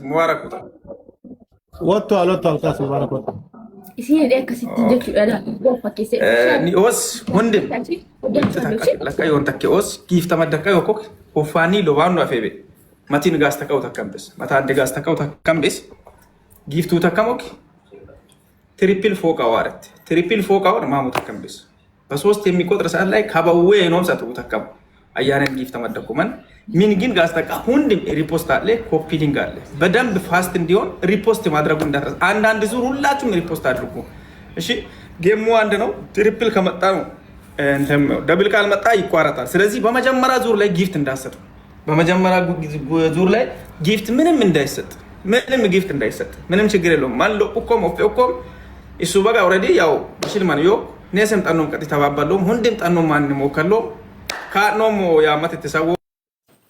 مبارك وطن وطن كاس مبارك وطن إسيه ديك ستجيك أنا وفكي سي نيوس هندم لك أيون تكيوس كيف تمدك أيوكوك وفاني لو بانو أفيبي متى نجاس تكاو تكمبس متى نجاس تكاو تكمبس كيف تو تكموك تريبل فوق أوارت تريبل فوق أوار ما متكمبس بس وست يمي كودر سأل لايك هبا وين نوم ساتو تكم أيانا كيف تمدكوا من مين جين جاس تكا هندم ريبوست عليه كوبي لينك عليه بدم بفاست ديون ريبوست ما درجون دارس عند زور لا تون ريبوست عليكم إيشي جيم مو عندنا تريبل كم تاو انتم دبل كلمة تاي كوارتا سلزي بمجمرة زور لاي جيفت نداسر بمجمرة زور لاي جيفت من دايست من جيفت دايست من شجرة لهم ما لو أقوم أوفيكم السباق أوريدي ياو بشيل مانيو ناسم تانو كتي تبابلهم هندم تانو مان موكلهم كانوا يا ما تتساووا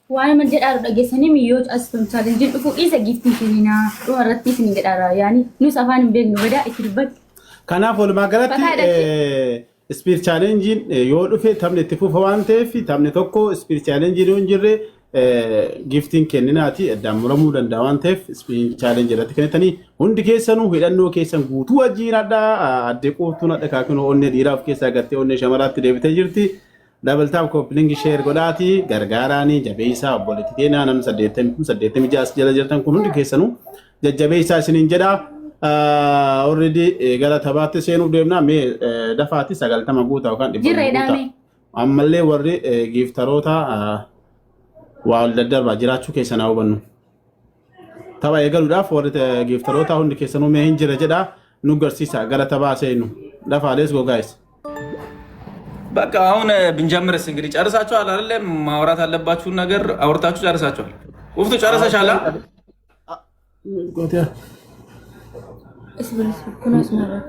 وأنا من جد أرد أجسني ميوت أصلا صار جد أفو إذا جبتي فينا وهرتني في نجد أرى يعني نوس أفان بين بدأ يتربك كنا فول ما قالت سبير تشالنجين يقولوا في تمن تفو فوانته في تمن توكو سبير تشالنجين ونجري جيفتين كنناتي دامرمو دندوانته سبير تشالنج رات كنتني هند كيسانو هيدانو كيسان غوتو اجينا دا ادكو تونا دكاكنو اون ديراف كيسا غتي اون شمرات ديبته جيرتي دبل تاب كوبلينج شير غداتي غرغاراني جبيسا بوليتينا نم سديتم جاس جلا جرتن كون هند كيسانو جبيسا سنين جدا already gara thabate senu demna me dafati sagal tama guta kan jirredame amalle warri giftarota wal daddarba jirachu kesana wabanu taba yegalu daf warri giftarota hundi kesanu me hinjira jeda nu garsisa gara taba senu dafa let's go guys በቃ አሁን ብንጀምርስ እንግዲህ ጨርሳችኋል አይደል ማውራት አለባችሁ ነገር አውርታችሁ ጨርሳችኋል ወፍቱ ጨርሰሻላ ጎቲያ اسبرس كناس مرة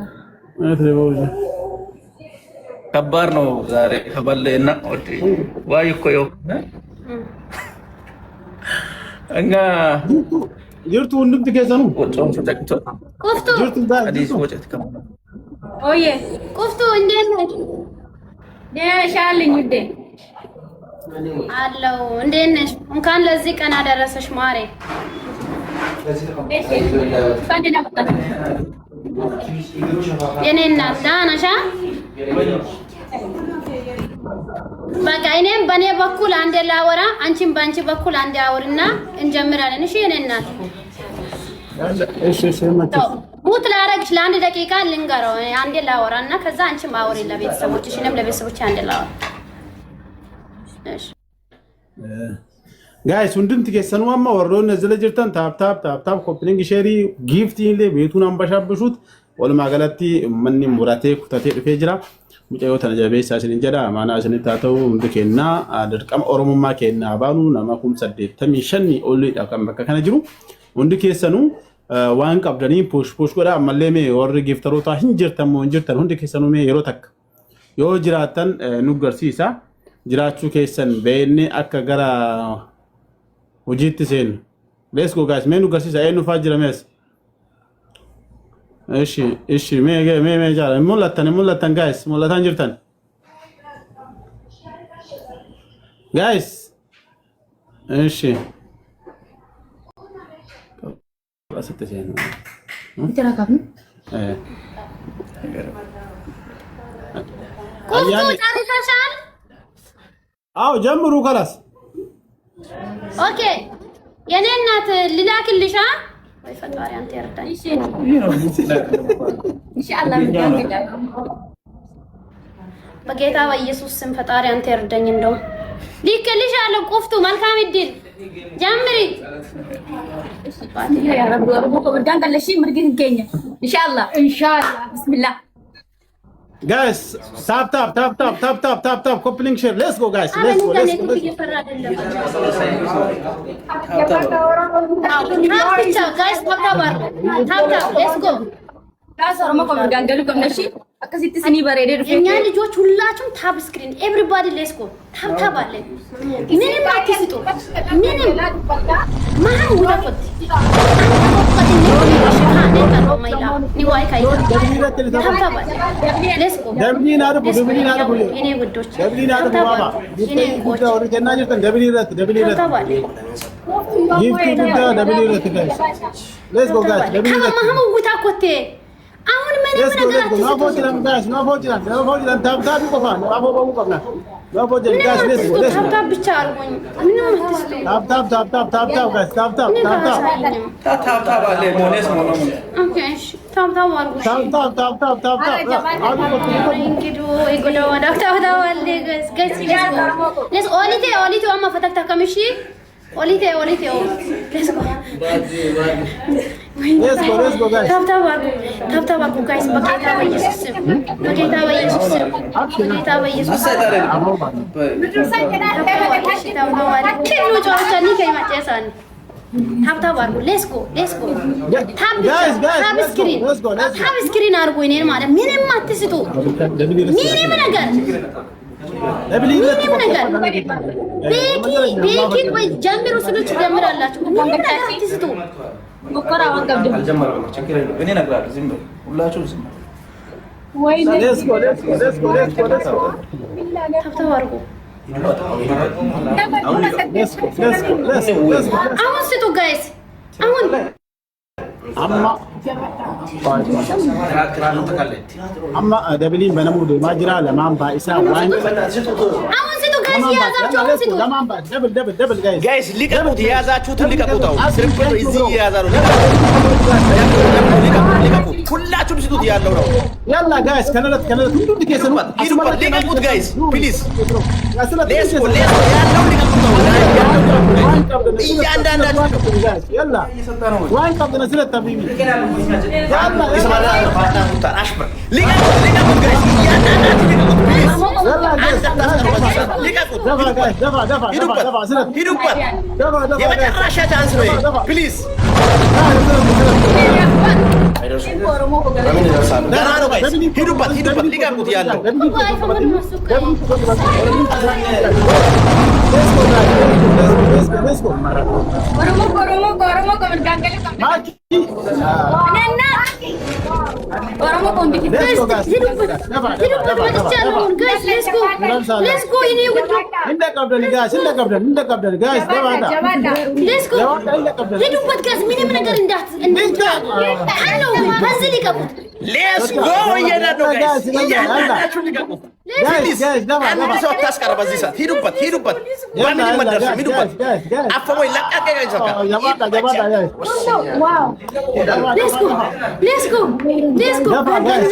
كبار نو زاري خبالنا أوتي وايو كيو أنغا جرتو ندب كيسانو كفتو أديس وجهت كم أويه كفتو إندين ده شالين يده الله إندين ممكن لزيك أنا درسش ماري የኔና ዳናሻ በቃ እኔም በኔ በኩል አንዴ ላወራ አንቺም ባንቺ በኩል አንዴ አውርና እንጀምራለን እሺ የኔና እሺ ሙት ላረግሽ ለአንድ ደቂቃ ልንገረው አንዴ ላወራና ከዛ አንቺም አውሪ ለቤተሰቦችሽ እኔም ለቤተሰቦች አንዴ ላወራ እሺ guys hundumti keessanu amma warroon zela jirtan tap coupling share gift ile beetun ambashabshut walumaa galatti manni murate kutate dhufee jira mucayo tana jabeessa isin jedha amaana isin taatau hundi kenna dirqama oromummaa kenna baanu nama 85 olidha kan bakka kana jiru hundi keessanu waan qabdanii push godha ammallee me warri giftarota hinjirtan hundi keessanu me yeroo takka yoo jiraatan nu garsiisa jiraachuu keessan beenne akka gara وجيت سين let's go guys مين وقاسيس عينو فاجر ميس ايشي مي جال مولتان guys مولتان جرتان guys ايشي راسة سين انت راكبني ايه كفتو تعرف شان جمرو خلاص اوكي የኔ እናት ልላክልሽ ወይ ፈጣሪ አንተ ይርዳኝ እሺ ኢንሻአላህ በጌታ በኢየሱስ ስም ፈጣሪ አንተ ይርዳኝ እንደው ልክልሽ አለ ቁፍቱ መልካም እድል ጀምሪ ያ ረብ ረብኮ በዳን ቀለሽ ምርግን ገኘ ኢንሻአላህ ቢስሚላህ guys tap coupling share let's go guys let's go guys tap let's go guys ormo ko gangalu kom nashi akasitti sini barede rufe እኛ ልጆች ሁላችሁም ታብ ስክሪን ኤቭሪባዲ ሌትስ ጎ ታብ አለ ምንም አትስጡ ምንም ማን ወደፈት Let's go. Dabli na rubu, dabli na rubu. Ini gudoch. Dabli na rubu baba. Ini gudoch. Aur kenna jirtan dabli rat, dabli rat. Give to guda dabli rat guys. Let's go guys. Dabli rat. Mama guta kote. Aun mene Let's go, let's go. No fojiran guys, no fojiran. No fojiran. Tap tap ko fa. No babu kapna. No fojiran guys. Let's go, let's go. Tap tap bichar ko. Minum mahtisto. Tap tap tap tap tap tap guys. Tap tap tap tap. Tap tap ale mones mono. Okay. Tap tap war. Tap tap tap tap tap tap. Inkidu igulo wada tap tap wale guys. Guys let's go. Let's amma fatakta kamishi. Olite. Let's go. Let's go guys. Tap tap war guys. Bakita ba Yesus. Bakita ba Yesus. Bakita ba Yesus. Kinu jo chani kai machesan. Tap war. Let's go. Guys, tap screen. Let's go. Tap screen argo ine mara. Mine mattisitu. Mine menagar. Dabli rat. Beki ወይ ጀምሩ ስሉ ትጀምራላችሁ ምን አትስቱ ሙከራ ወንቀብ አልጀመረም ችግር የለም እኔ እነግራለሁ ዝም በሉ ሁላችሁም ዝም ወይ Let's go. ተባርኩ አሁን ስጡ ጋይስ አሁን amma dabli banamu de majira laman ba isa wani አሁን ስጡ ጋይስ ያዛችሁ አሁን ስጡ double guys ጋይስ ሊቀቁት የያዛችሁትን ሊቀቁት አሁን ስርቁት እዚህ የያዛ ነው ሊቀቁት ሁላችሁም ስጡት ያለው ነው ያላ ጋይስ ከነለት ሁሉ ዲኬሰኑ ሂዱበት ሊቀቁት ጋይስ ፕሊዝ ሌስ ያለው ሊቀቁት እያንዳንዳችሁ ያላ ዋን ቀብነ ስለት ተቢቢ ያላ ይስማላ ባጣ አሽበር ሊቀቁት ጋይስ እያንዳንዳችሁ ሊቀቁት ፕሊዝ ሊቀቁት ደፋ ስለት ሂዱበት የመጨረሻ ቻንስ ነው ፕሊዝ ደህና ነው ጋይስ ሂዱበት ሊቀቁት ያለው Let's go እየዳነው ጋይስ እያንዳንዳችሁ ሊቀቁት አንድ ሰው አታስቀረ በዚህ ሰዓት ሂዱበት በምን ይመደርሱ ሂዱበት አፈወይ ለቀቀ ጋይስ Let's go ሂዱበት ጋይስ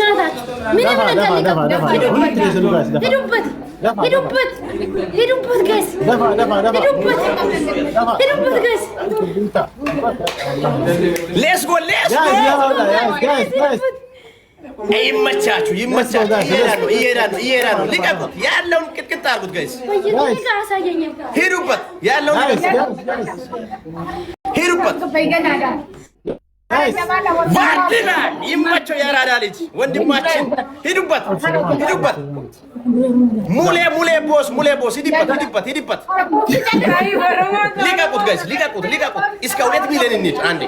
Let's go ይመቻችሁ ይሄዳሉ ሊቀቁት ያለውን ቅጥቅጥ አድርጉት ጋይስ ሂዱበት ያለውን ሂዱበት ባድና ይመቸው ያራዳ ልጅ ወንድማችን ሂዱበት ሙሌ ቦስ ሂዱበት ሊቀቁት ጋይስ ሊቀቁት እስከ 2 ሚሊዮን እንሂድ አንዴ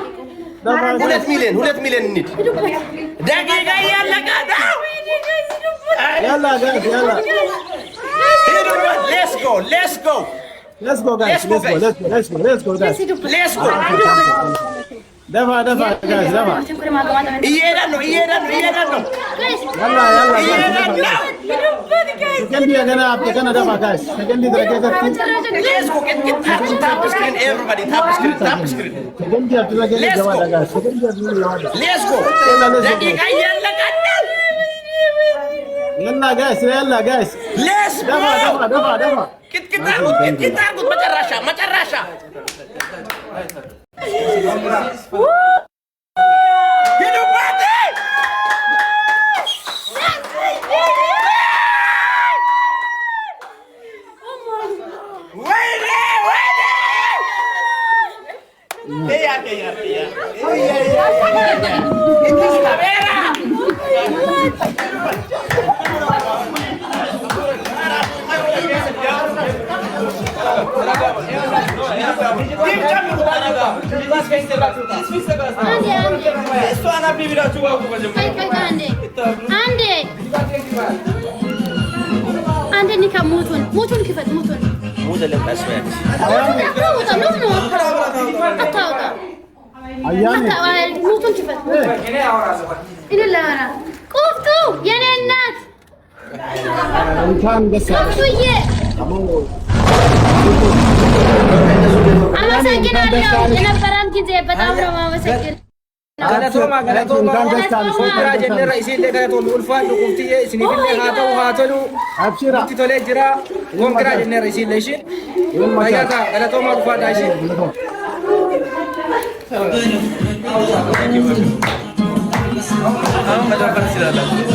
2 ሚሊዮን እንሂድ ደቂቃ እያለቀ ነው ያላ ጋይስ ያላ ሂዱበት Let's go guys ደፋ ጋይስ ደፋ እየሄዳን ነው ያላ ሰከንዲ ገና ደፋ ጋይስ ሰከንዲ ድረገት Let's go tap screen everybody tap screen ሰከንዲ ድረገት ገባ ጋይስ ሰከንዲ ድረገት Let's go ደቂቃ እያለቀ ነው ያላ ጋይስ Let's go ደፋ ቅጥቅጥ አድርጉት መጨረሻ ሂዱበት ወይኔ Ande ni kam mutun kifat mutun. Muda lem aswat. Atauta no. Atauta. Ayani. Mutun kifat. Ini lara. Kuftu ya nenat. Insan bas. Kuftu ye. Ama sakin aliyah. Ina param kinje betam no mama sakin. galatoma sokra jenne raisille galatomi ulfaan dhukkubtiyye isinifillee haa ta'u haa tolu Abshira. itti tolee jira gonkiraa jenne raisille ishin fayyata galatoma ulfaadha ishin Amma da farsi da